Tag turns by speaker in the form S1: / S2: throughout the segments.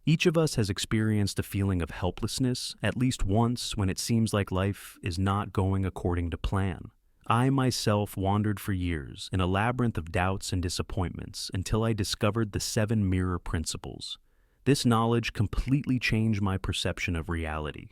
S1: Each of us has experienced a feeling of helplessness at least once when it seems like life is not going according to plan. I myself wandered for years in a labyrinth of doubts and disappointments until I discovered the 7 mirror principles. This knowledge completely changed my perception of reality.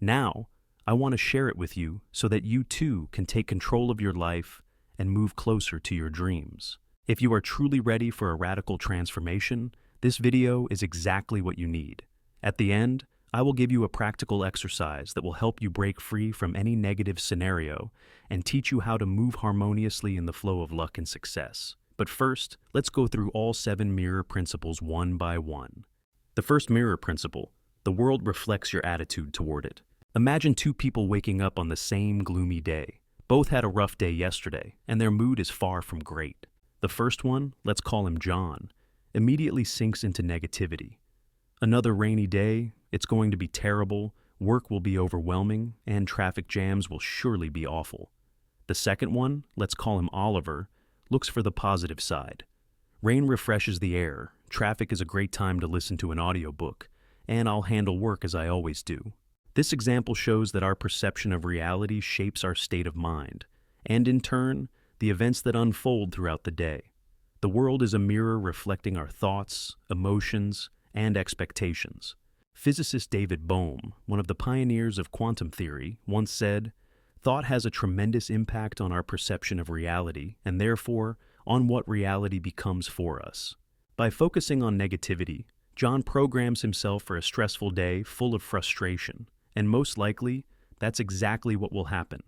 S1: Now, I want to share it with you so that you too can take control of your life and move closer to your dreams. If you are truly ready for a radical transformation, this video is exactly what you need. At the end, I will give you a practical exercise that will help you break free from any negative scenario and teach you how to move harmoniously in the flow of luck and success. But first, let's go through all 7 mirror principles one by one. The first mirror principle: the world reflects your attitude toward it. Imagine 2 people waking up on the same gloomy day. Both had a rough day yesterday, and their mood is far from great. The first one, let's call him John, immediately sinks into negativity. Another rainy day, it's going to be terrible, work will be overwhelming, and traffic jams will surely be awful. The second one, let's call him Oliver, looks for the positive side. Rain refreshes the air, traffic is a great time to listen to an audiobook, and I'll handle work as I always do. This example shows that our perception of reality shapes our state of mind, and in turn, the events that unfold throughout the day. The world is a mirror reflecting our thoughts, emotions, and expectations. Physicist David Bohm, one of the pioneers of quantum theory, once said, "Thought has a tremendous impact on our perception of reality, and therefore, on what reality becomes for us." By focusing on negativity, John programs himself for a stressful day full of frustration. And most likely, that's exactly what will happen.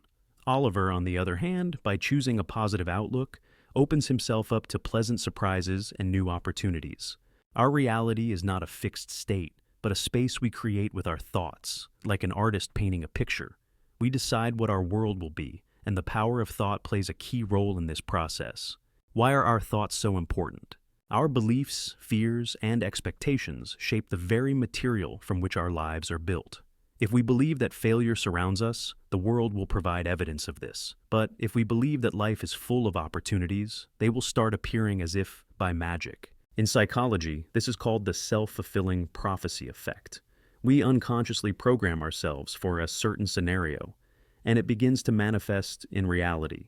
S1: Oliver, on the other hand, by choosing a positive outlook, opens himself up to pleasant surprises and new opportunities. Our reality is not a fixed state, but a space we create with our thoughts, like an artist painting a picture. We decide what our world will be, and the power of thought plays a key role in this process. Why are our thoughts so important? Our beliefs, fears, and expectations shape the very material from which our lives are built. If we believe that failure surrounds us, the world will provide evidence of this. But if we believe that life is full of opportunities, they will start appearing as if by magic. In psychology, this is called the self-fulfilling prophecy effect. We unconsciously program ourselves for a certain scenario, and it begins to manifest in reality.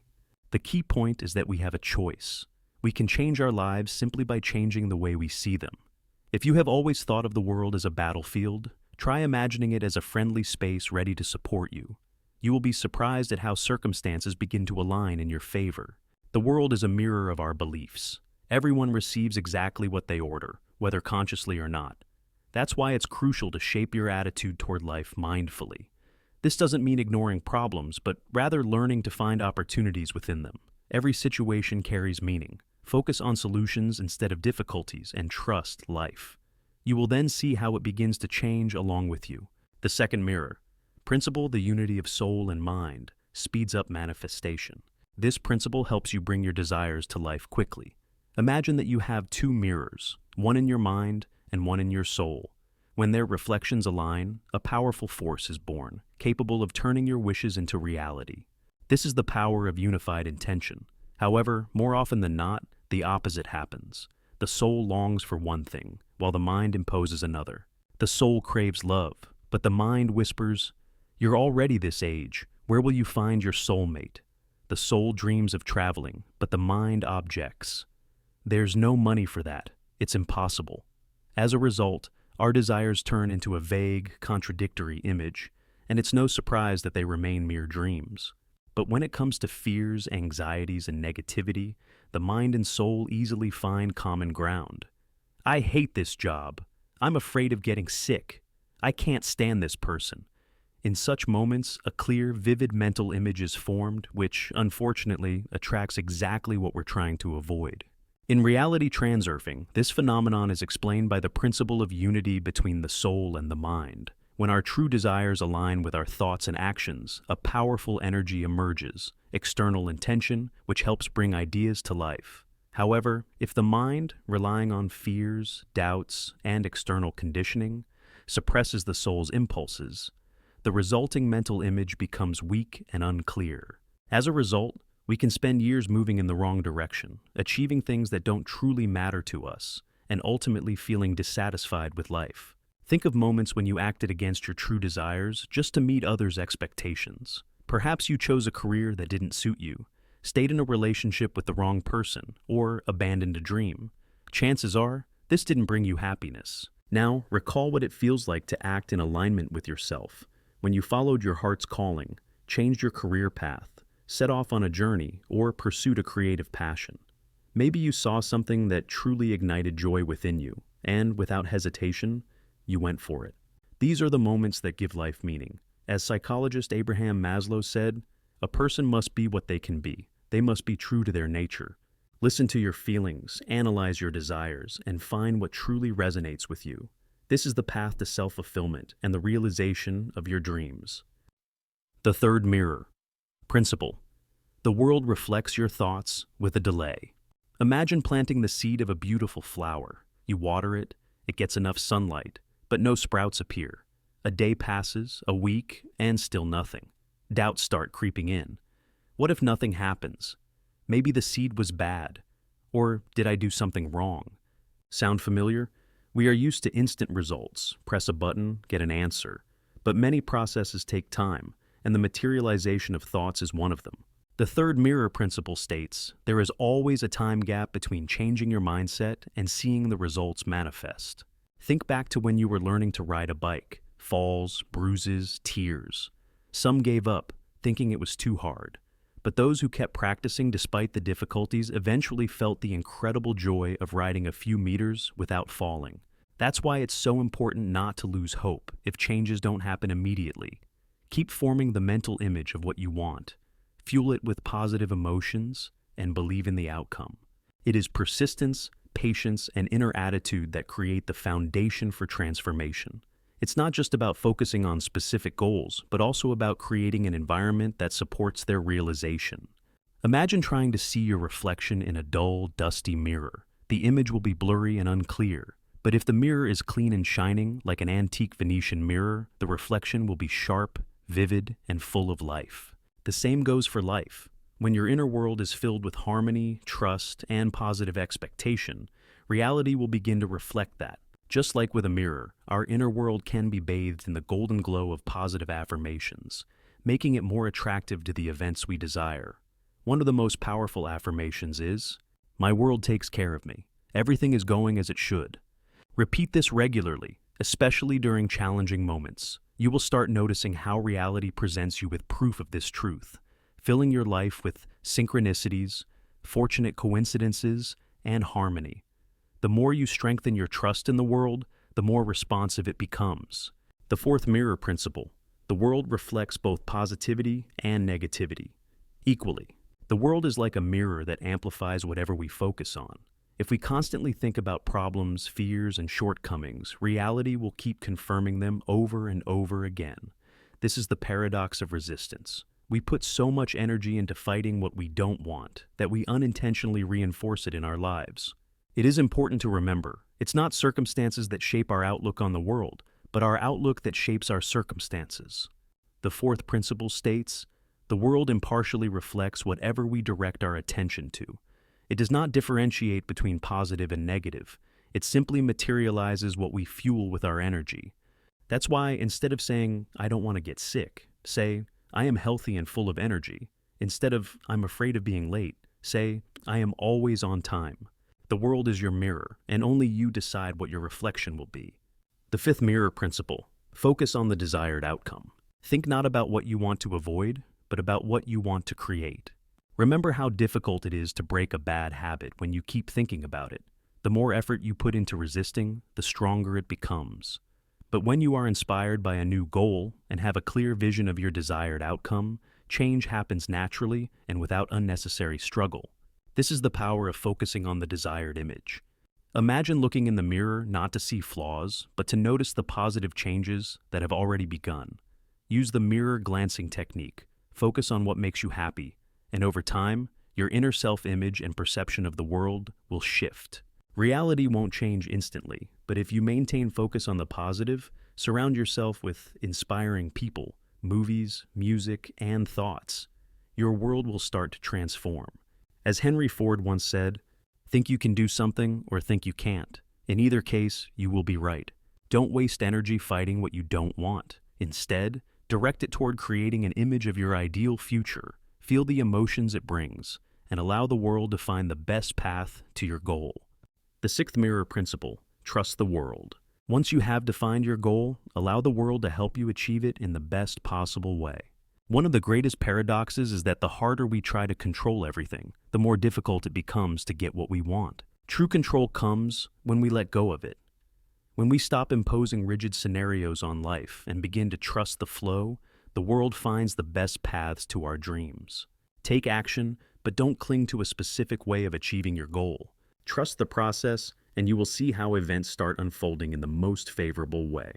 S1: The key point is that we have a choice. We can change our lives simply by changing the way we see them. If you have always thought of the world as a battlefield, try imagining it as a friendly space ready to support you. You will be surprised at how circumstances begin to align in your favor. The world is a mirror of our beliefs. Everyone receives exactly what they order, whether consciously or not. That's why it's crucial to shape your attitude toward life mindfully. This doesn't mean ignoring problems, but rather learning to find opportunities within them. Every situation carries meaning. Focus on solutions instead of difficulties and trust life. You will then see how it begins to change along with you. The second mirror, principle the unity of soul and mind, speeds up manifestation. This principle helps you bring your desires to life quickly. Imagine that you have 2 mirrors, one in your mind and one in your soul. When their reflections align, a powerful force is born, capable of turning your wishes into reality. This is the power of unified intention. However, more often than not, the opposite happens. The soul longs for one thing, while the mind imposes another. The soul craves love, but the mind whispers, "You're already this age. Where will you find your soulmate?" The soul dreams of traveling, but the mind objects. "There's no money for that. It's impossible." As a result, our desires turn into a vague, contradictory image, and it's no surprise that they remain mere dreams. But when it comes to fears, anxieties, and negativity, the mind and soul easily find common ground. "I hate this job. I'm afraid of getting sick. I can't stand this person." In such moments, a clear, vivid mental image is formed, which, unfortunately, attracts exactly what we're trying to avoid. In reality transurfing, this phenomenon is explained by the principle of unity between the soul and the mind. When our true desires align with our thoughts and actions, a powerful energy emerges, external intention, which helps bring ideas to life. However, if the mind, relying on fears, doubts, and external conditioning, suppresses the soul's impulses, the resulting mental image becomes weak and unclear. As a result, we can spend years moving in the wrong direction, achieving things that don't truly matter to us, and ultimately feeling dissatisfied with life. Think of moments when you acted against your true desires just to meet others' expectations. Perhaps you chose a career that didn't suit you, stayed in a relationship with the wrong person, or abandoned a dream. Chances are, this didn't bring you happiness. Now, recall what it feels like to act in alignment with yourself, when you followed your heart's calling, changed your career path, set off on a journey, or pursued a creative passion. Maybe you saw something that truly ignited joy within you, and without hesitation, you went for it. These are the moments that give life meaning. As psychologist Abraham Maslow said, a person must be what they can be. They must be true to their nature. Listen to your feelings, analyze your desires, and find what truly resonates with you. This is the path to self-fulfillment and the realization of your dreams. The third mirror principle. The world reflects your thoughts with a delay. Imagine planting the seed of a beautiful flower. You water it, it gets enough sunlight, but no sprouts appear. A day passes, a week, and still nothing. Doubts start creeping in. What if nothing happens? Maybe the seed was bad. Or did I do something wrong? Sound familiar? We are used to instant results. Press a button, get an answer. But many processes take time, and the materialization of thoughts is one of them. The third mirror principle states, there is always a time gap between changing your mindset and seeing the results manifest. Think back to when you were learning to ride a bike. Falls, bruises, tears. Some gave up, thinking it was too hard. But those who kept practicing despite the difficulties eventually felt the incredible joy of riding a few meters without falling. That's why it's so important not to lose hope if changes don't happen immediately. Keep forming the mental image of what you want. Fuel it with positive emotions and believe in the outcome. It is persistence, patience, and inner attitude that create the foundation for transformation. It's not just about focusing on specific goals, but also about creating an environment that supports their realization. Imagine trying to see your reflection in a dull, dusty mirror. The image will be blurry and unclear. But if the mirror is clean and shining, like an antique Venetian mirror, the reflection will be sharp, vivid, and full of life. The same goes for life. When your inner world is filled with harmony, trust, and positive expectation, reality will begin to reflect that. Just like with a mirror, our inner world can be bathed in the golden glow of positive affirmations, making it more attractive to the events we desire. One of the most powerful affirmations is, "My world takes care of me. Everything is going as it should." Repeat this regularly, especially during challenging moments. You will start noticing how reality presents you with proof of this truth, filling your life with synchronicities, fortunate coincidences, and harmony. The more you strengthen your trust in the world, the more responsive it becomes. The fourth mirror principle. The world reflects both positivity and negativity equally. The world is like a mirror that amplifies whatever we focus on. If we constantly think about problems, fears, and shortcomings, reality will keep confirming them over and over again. This is the paradox of resistance. We put so much energy into fighting what we don't want that we unintentionally reinforce it in our lives. It is important to remember, it's not circumstances that shape our outlook on the world, but our outlook that shapes our circumstances. The fourth principle states, the world impartially reflects whatever we direct our attention to. It does not differentiate between positive and negative. It simply materializes what we fuel with our energy. That's why instead of saying, I don't want to get sick, say, I am healthy and full of energy. Instead of, I'm afraid of being late, say, I am always on time. The world is your mirror, and only you decide what your reflection will be. The fifth mirror principle, focus on the desired outcome. Think not about what you want to avoid, but about what you want to create. Remember how difficult it is to break a bad habit when you keep thinking about it. The more effort you put into resisting, the stronger it becomes. But when you are inspired by a new goal and have a clear vision of your desired outcome, change happens naturally and without unnecessary struggle. This is the power of focusing on the desired image. Imagine looking in the mirror not to see flaws, but to notice the positive changes that have already begun. Use the mirror glancing technique. Focus on what makes you happy, and over time, your inner self-image and perception of the world will shift. Reality won't change instantly, but if you maintain focus on the positive, surround yourself with inspiring people, movies, music, and thoughts, your world will start to transform. As Henry Ford once said, think you can do something or think you can't. In either case, you will be right. Don't waste energy fighting what you don't want. Instead, direct it toward creating an image of your ideal future. Feel the emotions it brings, and allow the world to find the best path to your goal. The sixth mirror principle: trust the world. Once you have defined your goal, allow the world to help you achieve it in the best possible way. One of the greatest paradoxes is that the harder we try to control everything, the more difficult it becomes to get what we want. True control comes when we let go of it. When we stop imposing rigid scenarios on life and begin to trust the flow, the world finds the best paths to our dreams. Take action, but don't cling to a specific way of achieving your goal. Trust the process, and you will see how events start unfolding in the most favorable way.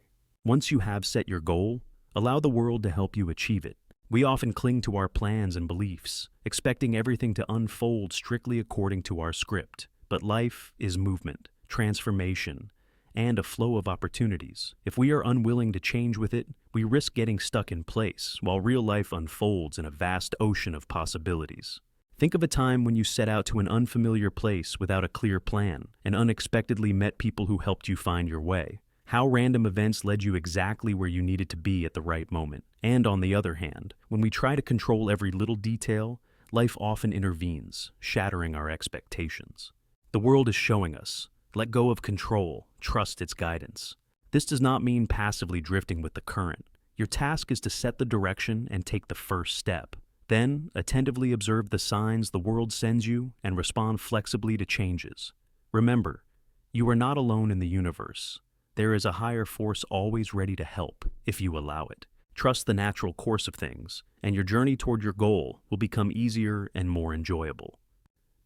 S1: Once you have set your goal, allow the world to help you achieve it. We often cling to our plans and beliefs, expecting everything to unfold strictly according to our script. But life is movement, transformation, and a flow of opportunities. If we are unwilling to change with it, we risk getting stuck in place while real life unfolds in a vast ocean of possibilities. Think of a time when you set out to an unfamiliar place without a clear plan and unexpectedly met people who helped you find your way. How random events led you exactly where you needed to be at the right moment. And on the other hand, when we try to control every little detail, life often intervenes, shattering our expectations. The world is showing us: let go of control, trust its guidance. This does not mean passively drifting with the current. Your task is to set the direction and take the first step. Then, attentively observe the signs the world sends you and respond flexibly to changes. Remember, you are not alone in the universe. There is a higher force always ready to help if you allow it. Trust the natural course of things, and your journey toward your goal will become easier and more enjoyable.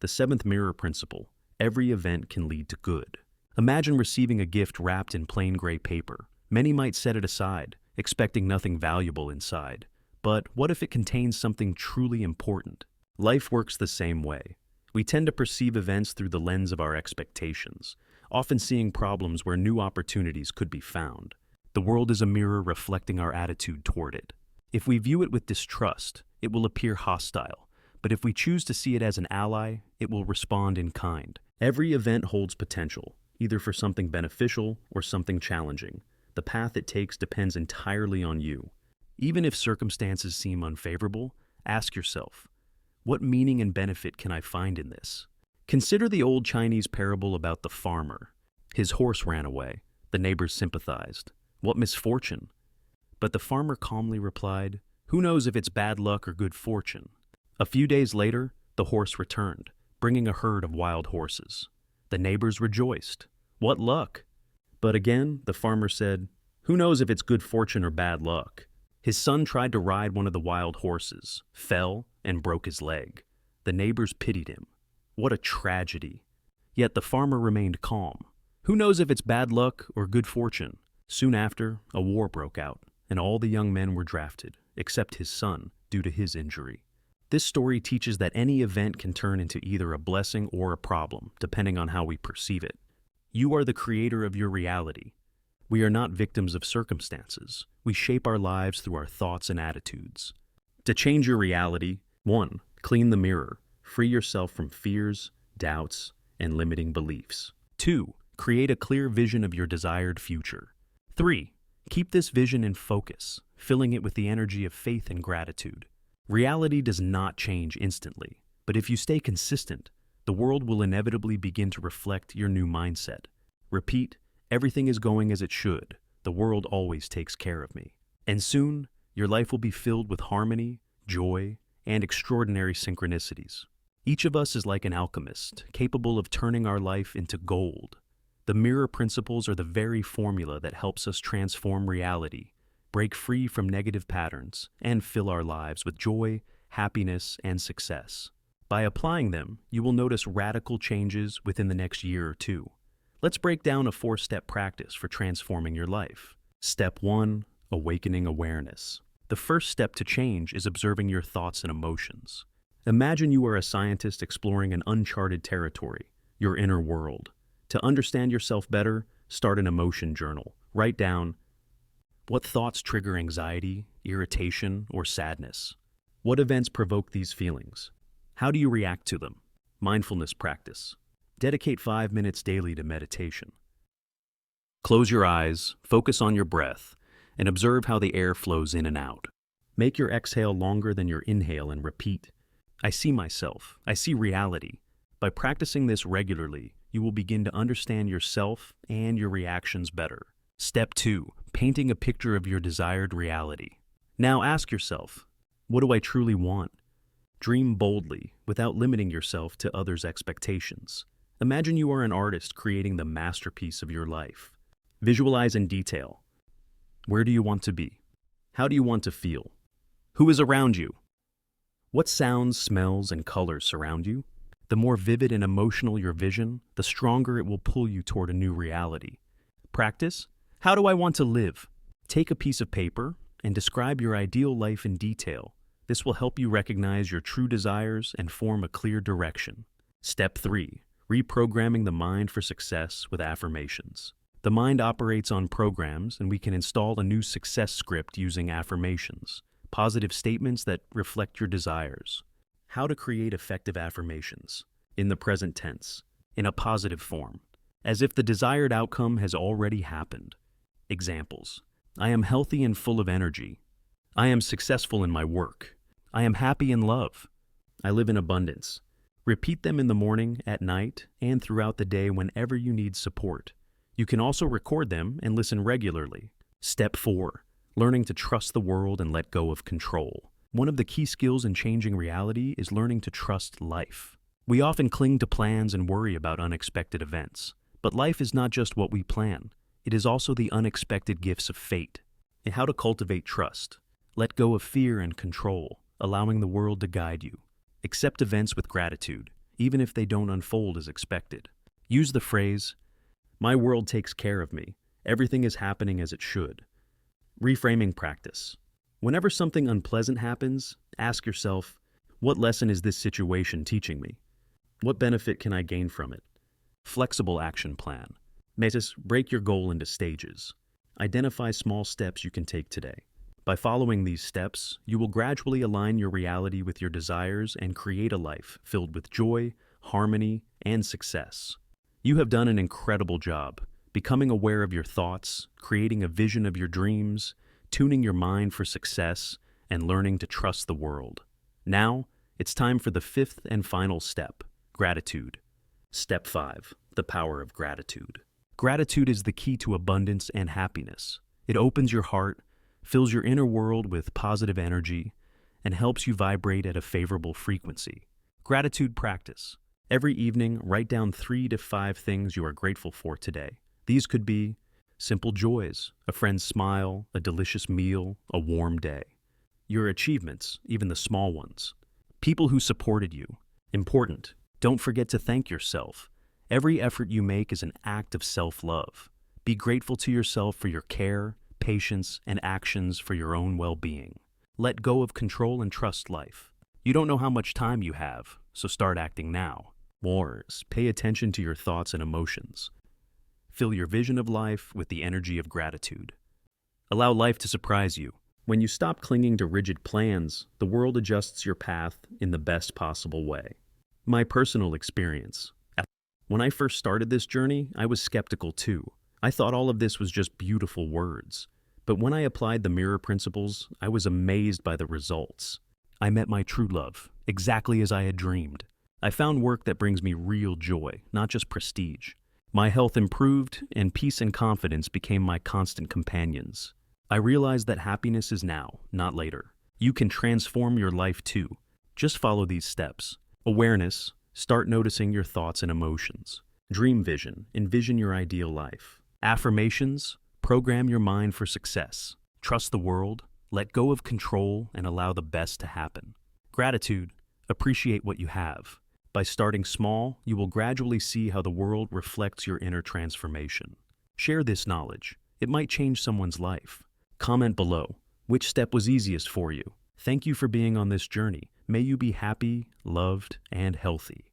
S1: The seventh mirror principle: every event can lead to good. Imagine receiving a gift wrapped in plain gray paper. Many might set it aside, expecting nothing valuable inside. But what if it contains something truly important? Life works the same way. We tend to perceive events through the lens of our expectations, often seeing problems where new opportunities could be found. The world is a mirror reflecting our attitude toward it. If we view it with distrust, it will appear hostile. But if we choose to see it as an ally, it will respond in kind. Every event holds potential, either for something beneficial or something challenging. The path it takes depends entirely on you. Even if circumstances seem unfavorable, ask yourself, what meaning and benefit can I find in this? Consider the old Chinese parable about the farmer. His horse ran away. The neighbors sympathized. What misfortune! But the farmer calmly replied, who knows if it's bad luck or good fortune? A few days later, the horse returned, bringing a herd of wild horses. The neighbors rejoiced. What luck! But again, the farmer said, who knows if it's good fortune or bad luck? His son tried to ride one of the wild horses, fell, and broke his leg. The neighbors pitied him. What a tragedy! Yet the farmer remained calm. Who knows if it's bad luck or good fortune? Soon after, a war broke out, and all the young men were drafted, except his son, due to his injury. This story teaches that any event can turn into either a blessing or a problem, depending on how we perceive it. You are the creator of your reality. We are not victims of circumstances. We shape our lives through our thoughts and attitudes. To change your reality, 1. Clean the mirror. Free yourself from fears, doubts, and limiting beliefs. 2. Create a clear vision of your desired future. 3. Keep this vision in focus, filling it with the energy of faith and gratitude. Reality does not change instantly, but if you stay consistent, the world will inevitably begin to reflect your new mindset. Repeat, everything is going as it should. The world always takes care of me. And soon, your life will be filled with harmony, joy, and extraordinary synchronicities. Each of us is like an alchemist, capable of turning our life into gold. The mirror principles are the very formula that helps us transform reality, break free from negative patterns, and fill our lives with joy, happiness, and success. By applying them, you will notice radical changes within the next year or two. Let's break down a 4-step practice for transforming your life. Step 1. Awakening awareness. The first step to change is observing your thoughts and emotions. Imagine you are a scientist exploring an uncharted territory, your inner world. To understand yourself better, start an emotion journal. Write down, what thoughts trigger anxiety, irritation, or sadness? What events provoke these feelings? How do you react to them? Mindfulness practice. Dedicate 5 minutes daily to meditation. Close your eyes, focus on your breath, and observe how the air flows in and out. Make your exhale longer than your inhale and repeat, I see myself, I see reality. By practicing this regularly, you will begin to understand yourself and your reactions better. Step 2. Painting a picture of your desired reality. Now ask yourself, what do I truly want? Dream boldly, without limiting yourself to others' expectations. Imagine you are an artist creating the masterpiece of your life. Visualize in detail. Where do you want to be? How do you want to feel? Who is around you? What sounds, smells, and colors surround you? The more vivid and emotional your vision, the stronger it will pull you toward a new reality. Practice. How do I want to live? Take a piece of paper and describe your ideal life in detail. This will help you recognize your true desires and form a clear direction. Step 3. Reprogramming the mind for success with affirmations. The mind operates on programs, and we can install a new success script using affirmations, positive statements that reflect your desires. How to create effective affirmations. In the present tense, in a positive form, as if the desired outcome has already happened. Examples. I am healthy and full of energy. I am successful in my work. I am happy in love. I live in abundance. Repeat them in the morning, at night, and throughout the day whenever you need support. You can also record them and listen regularly. Step 4. Learning to trust the world and let go of control. One of the key skills in changing reality is learning to trust life. We often cling to plans and worry about unexpected events. But life is not just what we plan. It is also the unexpected gifts of fate. And how to cultivate trust. Let go of fear and control, allowing the world to guide you. Accept events with gratitude, even if they don't unfold as expected. Use the phrase, my world takes care of me. Everything is happening as it should. Reframing practice. Whenever something unpleasant happens, ask yourself, what lesson is this situation teaching me? What benefit can I gain from it? Flexible action plan. Break your goal into stages. Identify small steps you can take today. By following these steps, you will gradually align your reality with your desires and create a life filled with joy, harmony, and success. You have done an incredible job, becoming aware of your thoughts, creating a vision of your dreams, tuning your mind for success, and learning to trust the world. Now, it's time for the 5th and final step, gratitude. Step 5, the power of gratitude. Gratitude is the key to abundance and happiness. It opens your heart, fills your inner world with positive energy, and helps you vibrate at a favorable frequency. Gratitude practice. Every evening, write down 3 to 5 things you are grateful for today. These could be simple joys, a friend's smile, a delicious meal, a warm day. Your achievements, even the small ones. People who supported you. Important. Don't forget to thank yourself. Every effort you make is an act of self-love. Be grateful to yourself for your care, patience, and actions for your own well-being. Let go of control and trust life. You don't know how much time you have, so start acting now. Pay attention to your thoughts and emotions. Fill your vision of life with the energy of gratitude. Allow life to surprise you. When you stop clinging to rigid plans, the world adjusts your path in the best possible way. My personal experience. When I first started this journey, I was skeptical too. I thought all of this was just beautiful words. But when I applied the mirror principles, I was amazed by the results. I met my true love, exactly as I had dreamed. I found work that brings me real joy, not just prestige. My health improved, and peace and confidence became my constant companions. I realized that happiness is now, not later. You can transform your life too. Just follow these steps. Awareness. Start noticing your thoughts and emotions. Dream vision. Envision your ideal life. Affirmations. Program your mind for success. Trust the world. Let go of control and allow the best to happen. Gratitude. Appreciate what you have. By starting small, you will gradually see how the world reflects your inner transformation. Share this knowledge. It might change someone's life. Comment below. Which step was easiest for you? Thank you for being on this journey. May you be happy, loved, and healthy.